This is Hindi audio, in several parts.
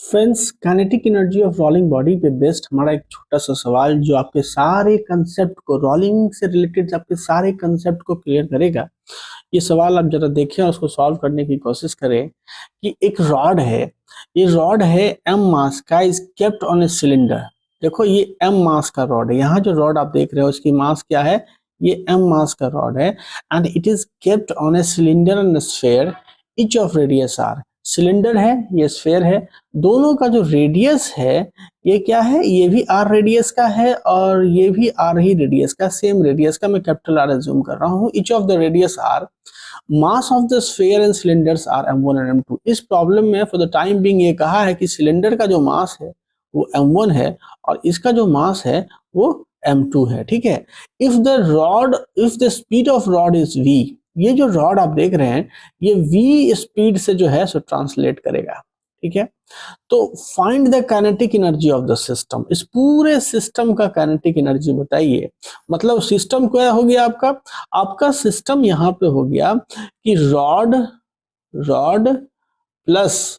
Friends, kinetic energy of rolling body पे बेस्ड हमारा एक छोटा सा सवाल जो आपके सारे कंसेप्ट को, रोलिंग से रिलेटेड आपके सारे कंसेप्ट को क्लियर करेगा। ये सवाल आप जरा देखें और उसको सॉल्व करने की कोशिश करें कि एक रॉड है, ये रॉड है एम मास का, is kept on a cylinder. देखो ये एम मास का रॉड है, यहाँ जो रॉड आप देख रहे हो उसकी मास क्या है, ये एम मास का रॉड है and it is kept on a cylinder and sphere each of radius R. Cylinder है, ये स्फीयर है, दोनों का जो रेडियस है ये क्या है, ये भी आर रेडियस का है और ये भी आर ही रेडियस का, सेम रेडियस का, मैं कैपिटल आर एज्यूम कर रहा हूँ। Each of the radius R, mass of the sphere and cylinders are m1 and m2। इस प्रॉब्लम में फॉर द टाइम बीइंग ये कहा है कि सिलेंडर का जो मास है वो m1 है और इसका जो मास है वो m2 है। ठीक है, if the speed of rod is v, ये जो रॉड आप देख रहे हैं ये v स्पीड से जो है सो ट्रांसलेट करेगा। ठीक है, तो find the kinetic energy of the system. इस पूरे सिस्टम का काइनेटिक एनर्जी बताइए। मतलब सिस्टम क्या हो गया आपका सिस्टम यहाँ पे हो गया कि रॉड प्लस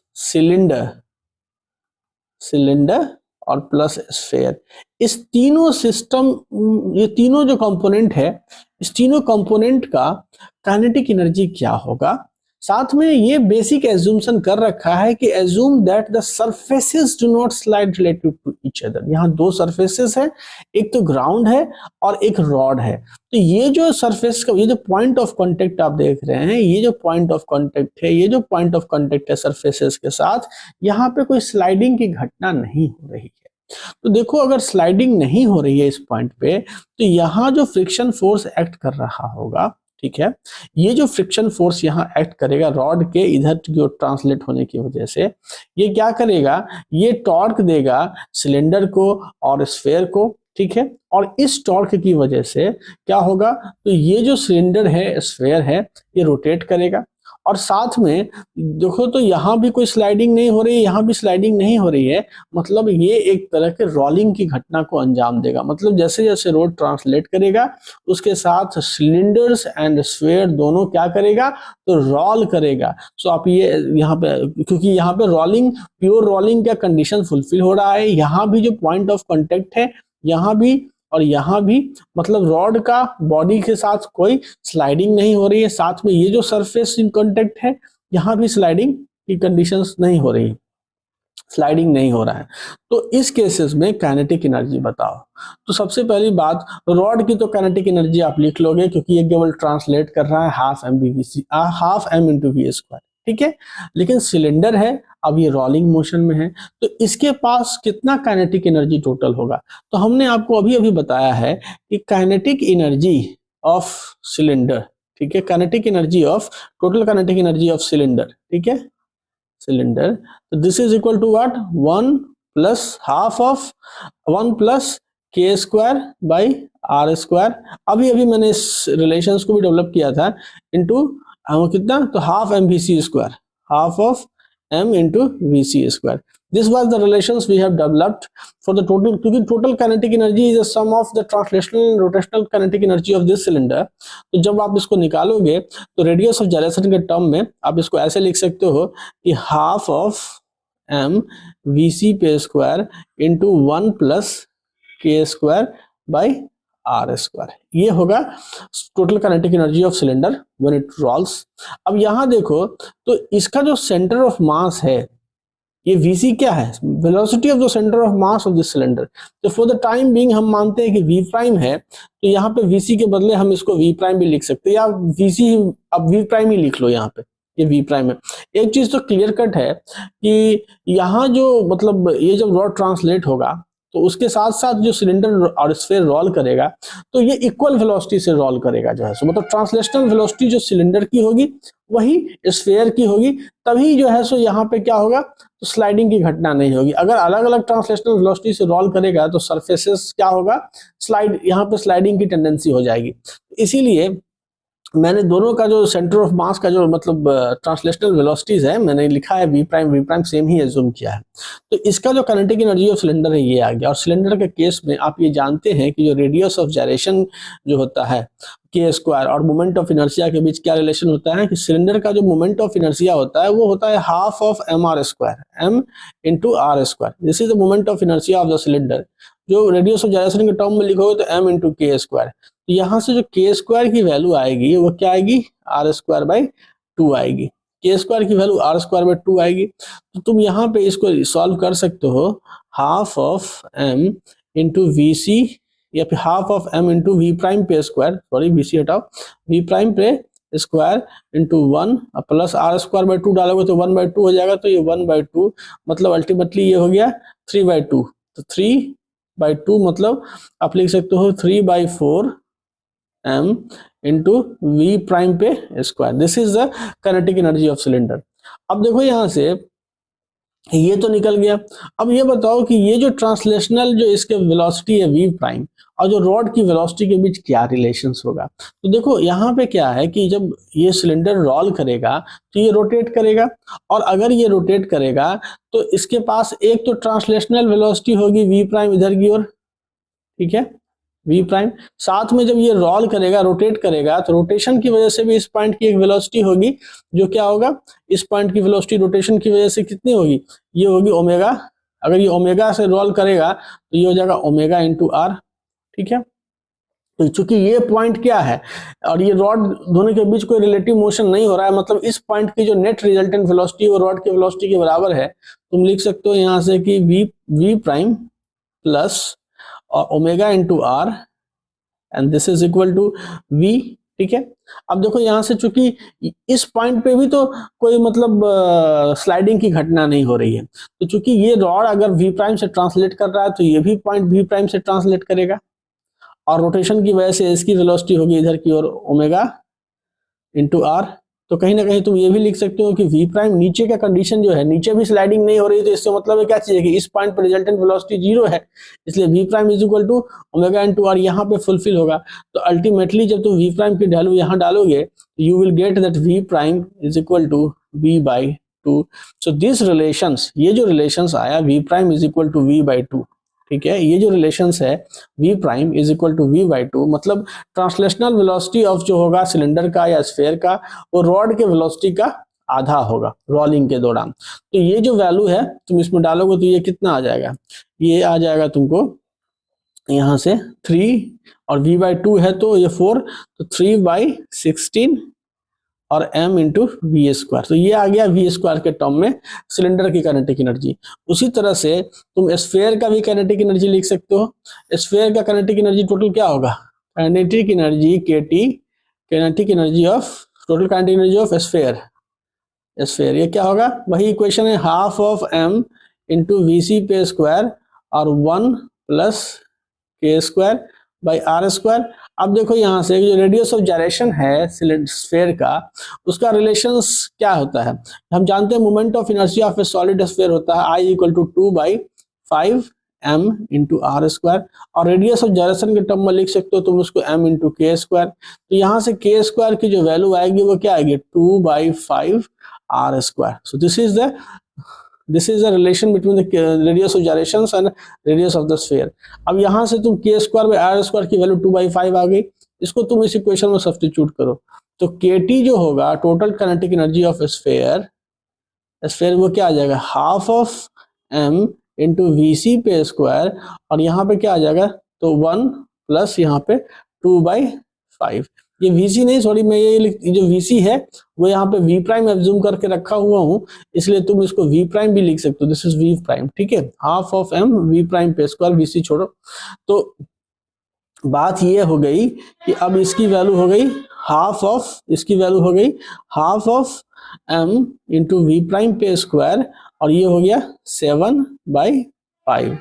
सिलेंडर और प्लस स्फीयर, इस तीनों सिस्टम, ये तीनों जो कंपोनेंट है, इस तीनों कंपोनेंट का काइनेटिक एनर्जी क्या होगा। साथ में ये बेसिक एज्यूम्शन कर रखा है कि assume that the surfaces do not slide relative to each other. यहाँ दो सरफेसेस है, एक तो ग्राउंड है और एक रॉड है। तो ये जो सरफेस का, ये जो पॉइंट ऑफ कांटेक्ट आप देख रहे हैं, ये जो पॉइंट ऑफ कांटेक्ट है, ये जो पॉइंट ऑफ कांटेक्ट है सरफेसेस के साथ, यहाँ पे कोई स्लाइडिंग की घटना नहीं हो रही है। तो देखो अगर स्लाइडिंग नहीं हो रही है इस पॉइंट पे, तो यहाँ जो फ्रिक्शन फोर्स एक्ट कर रहा होगा, ठीक है, ये जो फ्रिक्शन फोर्स यहाँ एक्ट करेगा रॉड के इधर की ट्रांसलेट होने की वजह से, ये क्या करेगा, ये टॉर्क देगा सिलेंडर को और स्फीयर को। ठीक है, और इस टॉर्क की वजह से क्या होगा, तो ये जो सिलेंडर है, स्फीयर है, ये रोटेट करेगा। और साथ में देखो तो यहाँ भी कोई स्लाइडिंग नहीं हो रही है, यहाँ भी स्लाइडिंग नहीं हो रही है, मतलब ये एक तरह के रोलिंग की घटना को अंजाम देगा। मतलब जैसे जैसे रोड ट्रांसलेट करेगा उसके साथ सिलेंडर्स एंड स्फीयर दोनों क्या करेगा, तो रोल करेगा। सो आप ये यहाँ पे, क्योंकि यहाँ पे रोलिंग, प्योर रोलिंग का कंडीशन फुलफिल हो रहा है, यहाँ भी जो पॉइंट ऑफ कॉन्टेक्ट है यहाँ भी और यहाँ भी, मतलब रॉड का बॉडी के साथ कोई स्लाइडिंग नहीं हो रही है। साथ में ये जो सरफेस इन कांटेक्ट है, यहाँ भी स्लाइडिंग की कंडीशंस नहीं हो रही, स्लाइडिंग नहीं हो रहा है। तो इस केसेस में काइनेटिक एनर्जी बताओ। तो सबसे पहली बात, रॉड की तो काइनेटिक एनर्जी आप लिख लोगे क्योंकि ये केवल ट्रांसलेट कर रहा है half m into v square. ठीक है, लेकिन सिलेंडर है, अब ये रोलिंग मोशन में है, तो इसके पास कितना काइनेटिक एनर्जी टोटल होगा। तो हमने आपको अभी अभी बताया है कि काइनेटिक एनर्जी ऑफ सिलेंडर, ठीक है, kinetic energy of, total kinetic energy of cylinder, ठीक है, सिलेंडर, तो this is equal to what, 1 plus half of 1 plus k square by r square. अभी अभी मैंने इस रिलेशंस को भी डेवलप किया था, इनटू कितना, तो half m v c square, half of m into vc square. This was the relations we have developed for the total, क्योंकि total kinetic energy is a sum of the translational and rotational kinetic energy of this cylinder। तो जब आप इसको निकालोगे तो रेडियस ऑफ जाइलेशन के टर्म में आप इसको ऐसे लिख सकते हो कि हाफ ऑफ m vc पे square into 1 plus k square by r square, ये होगा total kinetic energy of cylinder when it rolls. अब यहां देखो तो इसका जो सेंटर ऑफ मास है, ये vc क्या है, velocity of the centre of mass of this cylinder. तो फॉर द टाइम बीइंग हम मानते हैं कि v प्राइम है, तो यहाँ पे vc के बदले हम इसको v प्राइम भी लिख सकते हैं, या vc अब v प्राइम ही लिख लो, यहाँ पे ये v प्राइम है। एक चीज तो क्लियर कट है कि यहाँ जो, मतलब ये जब रॉड ट्रांसलेट होगा तो उसके साथ साथ जो सिलेंडर और स्फीयर रोल करेगा, तो ये इक्वल वेलोसिटी से रोल करेगा जो है, सो मतलब ट्रांसलेशनल वेलोसिटी जो सिलेंडर की होगी वही स्फीयर की होगी, तभी जो है सो यहाँ पे क्या होगा, तो स्लाइडिंग की घटना नहीं होगी। अगर अलग अलग ट्रांसलेशनल वेलोसिटी से रोल करेगा तो सरफेसेस क्या होगा, स्लाइड, यहाँ पे स्लाइडिंग की टेंडेंसी हो जाएगी। इसीलिए मैंने दोनों का जो सेंटर ऑफ मास का जो, मतलब ट्रांसलेशनल वेलोसिटीज है, मैंने लिखा है v प्राइम सेम ही एज्यूम किया है। तो इसका जो काइनेटिक एनर्जी ऑफ सिलेंडर है ये आ गया। और सिलेंडर के केस में आप ये जानते हैं कि जो रेडियस ऑफ जाइलेशन जो होता है, के स्क्वायर और मोमेंट ऑफ इनर्शिया के बीच क्या रिलेशन होता है कि सिलेंडर का जो मोमेंट ऑफ इनर्शिया होता है वो होता है half of m r square, m into r square. This is the moment of inertia of the cylinder. जो रेडियस ऑफ जाइरेशन के टर्म में लिखोगे तो एम इंटू के स्क्वायर। तो यहाँ से जो के स्क्वायर की वैल्यू आएगी वो क्या आएगी, आर स्क्वायर बाई 2 आएगी। के स्क्वायर की वैल्यू आर स्क्वायर बाई 2 आएगी। तो तुम यहाँ पे इसको सॉल्व कर सकते हो, half of m into v c या फिर half of m into v prime पे स्क्वायर, सॉरी वी सी हटाओ, वी प्राइम पे square into 1 plus r square by 2 डालोगे तो 1/2 हो जाएगा। तो ये 1/2 मतलब अल्टीमेटली ये हो गया 3/2। तो 3/2 मतलब आप लिख सकते हो 3/4 एम इंटू वी प्राइम पे square. This is the kinetic energy of cylinder. अब देखो यहाँ से ये तो निकल गया। अब ये बताओ कि ये जो ट्रांसलेशनल जो इसके वेलोसिटी है वी प्राइम और जो रॉड की वेलोसिटी के बीच क्या रिलेशंस होगा। तो देखो यहाँ पे क्या है कि जब ये सिलेंडर रोल करेगा तो ये रोटेट करेगा, और अगर ये रोटेट करेगा तो इसके पास एक तो ट्रांसलेशनल वेलोसिटी होगी वी प्राइम इधर की ओर, ठीक है, वी प्राइम। साथ में जब ये रोल करेगा, रोटेट करेगा, तो रोटेशन की वजह से भी इस पॉइंट की एक वेलोसिटी होगी, जो क्या होगा, इस पॉइंट की वेलोसिटी रोटेशन की वजह से कितनी होगी, ये होगी ओमेगा। अगर ये ओमेगा से रोल करेगा तो ये हो जाएगा ओमेगा इंटू आर, ठीक है। तो चूंकि ये पॉइंट क्या है और ये रॉड दोनों के बीच कोई रिलेटिव मोशन नहीं हो रहा है, मतलब इस पॉइंट की जो नेट रिजल्टेंट वेलोसिटी वो रॉड की वेलोसिटी के बराबर है। तुम लिख सकते हो यहाँ से कि वी प्राइम प्लस और omega into r and this is equal to v, ठीक है। अब देखो यहाँ से चूंकि इस पॉइंट पे भी तो कोई मतलब स्लाइडिंग की घटना नहीं हो रही है, तो चूंकि ये रॉड अगर वी प्राइम से ट्रांसलेट कर रहा है तो ये भी पॉइंट वी प्राइम से ट्रांसलेट करेगा, और रोटेशन की वजह से इसकी वेलोसिटी होगी इधर की ओर ओमेगा इंटू आर। तो कहीं ना कहीं तुम ये भी लिख सकते हो कि वी प्राइम नीचे का कंडीशन जो है, नीचे भी स्लाइडिंग नहीं हो रही, तो इससे मतलब है क्या चीज है कि इस पॉइंट पर रिजल्टेंट वेलोसिटी 0 है, इसलिए v prime is equal to omega into r यहाँ पे फुलफिल होगा। तो अल्टीमेटली जब तुम वी प्राइम की वैल्यू यहाँ डालोगे you will get that v prime is equal to v by 2। So this relations, ये जो रिलेशंस आया v prime is equal to v by 2, ठीक है, ये जो रिलेशंस है v prime is equal to v by 2, मतलब ट्रांसलेशनल वेलोसिटी ऑफ जो होगा सिलेंडर का या स्फीयर का वो रॉड के वेलोसिटी का आधा होगा रोलिंग के दौरान। तो ये जो वैल्यू है तुम इसमें डालोगे तो ये कितना आ जाएगा, ये आ जाएगा तुमको यहाँ से 3 और v बाई 2 है तो ये 4, तो 3/16 और m इंटू वी स्क्वायर। तो ये आ गया वी स्क्वायर के टर्म में सिलेंडर की काइनेटिक एनर्जी। उसी तरह से तुम स्फीयर का भी काइनेटिक एनर्जी लिख सकते हो। स्फीयर का काइनेटिक एनर्जी टोटल क्या होगा, kinetic energy KT, kinetic energy of total kinetic energy of sphere, sphere ये क्या होगा, वही इक्वेशन है, half of m into v c पे स्क्वायर और 1 plus k square by r square. अब देखो यहाँ से जो रेडियस ऑफ जायरेशन है स्फीयर का, उसका रिलेशंस क्या होता है, हम जानते हैं moment of inertia of a solid sphere होता है I equal to 2/5 m into r square, और रेडियस ऑफ जायरेशन के टर्म में लिख सकते हो तुम उसको m इंटू के स्क्वायर। तो यहाँ से के स्क्वायर की जो वैल्यू आएगी वो क्या आएगी, 2/5 r square. So this is the relation between the radius of gyrations and radius of the sphere. अब यहाँ से तुम k square by r square की वैल्यू 2/5 आ गई, इसको तुम इस इक्वेशन में सब्स्टिट्यूट करो तो KT जो होगा total kinetic energy of sphere वो क्या आ जाएगा, half of m into v c पे स्क्वायर, और यहाँ पे क्या आ जाएगा, तो 1 प्लस यहाँ पे 2/5। ये VC नहीं, सॉरी मैं ये जो VC है वो यहाँ पे V प्राइम एब्ज्यूम करके रखा हुआ हूँ, इसलिए तुम इसको V प्राइम भी लिख सकते हो, दिस इज V प्राइम, ठीक है, half of m V prime पे स्क्वायर, VC छोड़ो। तो बात ये हो गई कि अब इसकी वैल्यू हो गई हाफ ऑफ, इसकी वैल्यू हो गई half of m into v prime पे स्क्वायर, और ये हो गया 7/5।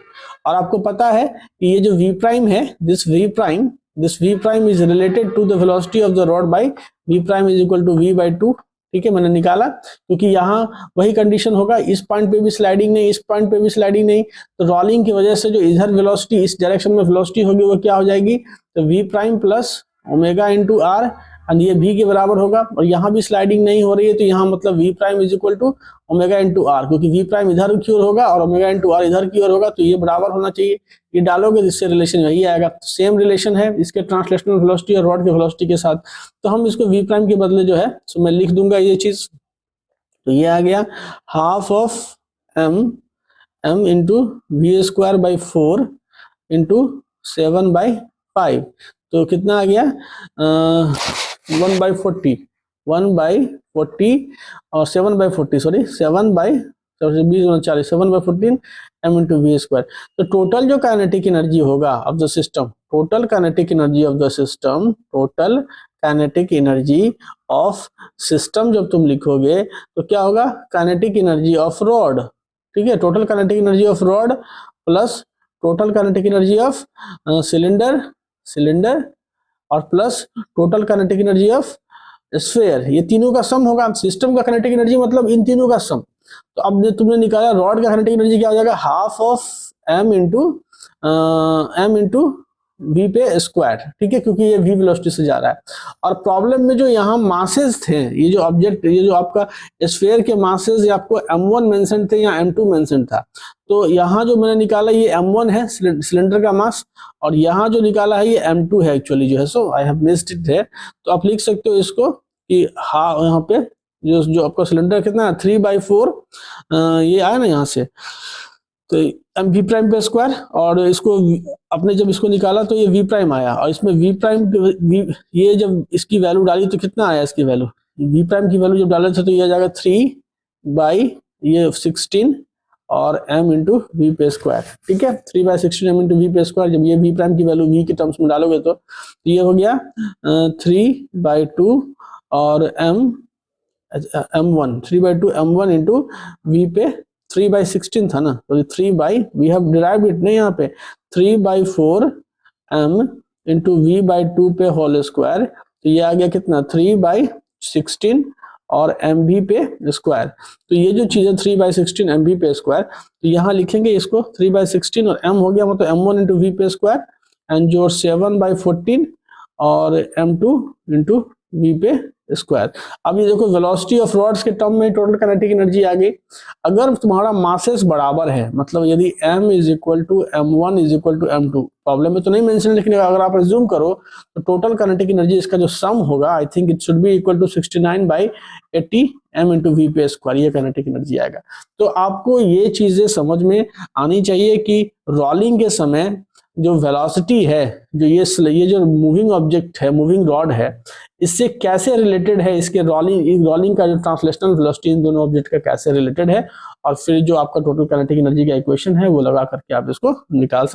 और आपको पता है कि ये जो V प्राइम है, this V prime is related to the velocity of the rod by V prime is equal to V by 2, ठीक है, मैंने निकाला क्योंकि यहाँ वही कंडीशन होगा, इस पॉइंट पे भी स्लाइडिंग नहीं, इस पॉइंट पे भी स्लाइडिंग नहीं, तो रोलिंग की वजह से जो इधर वेलोसिटी इस डायरेक्शन में वेलोसिटी होगी वो क्या हो जाएगी, तो V prime plus omega into r and ये v के बराबर होगा, और यहाँ भी स्लाइडिंग नहीं हो रही है तो यहाँ मतलब v prime is equal to omega into r, क्योंकि v प्राइम इधर की ओर होगा और ओमेगा इंटू आर इधर की ओर होगा, तो ये बराबर होना चाहिए। ये डालोगे जिससे रिलेशन यही आएगा। सेम रिलेशन है इसके ट्रांसलेशनल वेलोसिटी और रॉड के वेलोसिटी के साथ, तो हम इसको v प्राइम के बदले जो है सो मैं लिख दूंगा ये चीज। तो ये आ गया half of m into v square by 4 into 7/5, तो कितना आ गया 1/40 और 7/40 sorry 7/40 7/14 m into v square. तो टोटल जो काइनेटिक एनर्जी होगा of the system, total kinetic energy of the system, total kinetic energy of system जब तुम लिखोगे तो क्या होगा, काइनेटिक एनर्जी ऑफ रॉड, ठीक है, total kinetic energy of rod plus total kinetic energy of cylinder और plus total kinetic energy of sphere, ये तीनों का सम होगा। सिस्टम का काइनेटिक एनर्जी मतलब इन तीनों का सम। तो अब जो तुमने निकाला रॉड का काइनेटिक एनर्जी क्या हो जाएगा, half of m into v पे स्क्वायर, ठीक है, क्योंकि ये v वेलोसिटी से जा रहा है। और प्रॉब्लम में जो यहाँ मासेस थे, ये जो ऑब्जेक्ट, ये जो आपका स्फीयर के मासेस, ये आपको m1 मेंशन थे या m2 मेंशन था। तो यहाँ जो मैंने निकाला ये m1 है सिलेंडर का मास, और यहाँ जो निकाला है ये m2 है एक्चुअली जो है, सो आई हैव मिस्ड इट है। तो आप लिख सकते हो इसको कि हाँ, यहाँ पे जो आपका सिलेंडर कितना है 3/4 ये आया ना यहाँ से, तो एम वी प्राइम पे स्क्वायर, और इसको आपने जब इसको निकाला तो ये वी प्राइम आया, और इसमें वी प्राइम ये जब इसकी वैल्यू डाली तो कितना आया इसकी वैल्यू, वी प्राइम की वैल्यू जब डाले थे तो ये आ जाएगा 3/16 और m इंटू वी पे स्क्वायर, ठीक है, 3/16 m इंटू वी पे स्क्वायर। जब ये वी प्राइम की वैल्यू v के टर्म्स में डालोगे तो ये हो गया 3/2 और m1 3/2 m1 इंटू वी पे 3/16 था ना, तो वी हैव डिराइव्ड इट नहीं, यहाँ पे 3/4 m इंटू v/2 पे होल स्क्वायर, तो ये आ गया कितना 3/16 और mv पे स्क्वायर। तो ये जो चीज है 3/16 mv पे स्क्वायर, तो यहाँ लिखेंगे इसको 3/16 और m हो गया मतलब m1 इंटू वी पे स्क्वायर, एंड जो 7/14 और m2 इंटू वी पे स्क्वायर। अब ये देखो वेलोसिटी ऑफ रॉड्स के टर्म में टोटल काइनेटिक एनर्जी आ गई। अगर तुम्हारा मासेस बराबर है, मतलब यदि m is equal to m1 is equal to m2, problem में तो नहीं मेंशन, लेकिन अगर आप एज्यूम करो तो टोटल काइनेटिक एनर्जी इसका जो सम होगा, I think it should be equal to 69/80 m into v पे स्क्वायर, ये काइनेटिक एनर्जी आएगा। तो आपको ये चीजें समझ में आनी चाहिए कि रोलिंग के समय जो वेलोसिटी है, जो ये जो मूविंग ऑब्जेक्ट है, मूविंग रॉड है, इससे कैसे रिलेटेड है, इसके रोलिंग का जो ट्रांसलेशनल वेलोसिटी इन दोनों ऑब्जेक्ट का कैसे रिलेटेड है, और फिर जो आपका टोटल काइनेटिक एनर्जी का इक्वेशन है वो लगा करके आप इसको निकाल सकते हैं।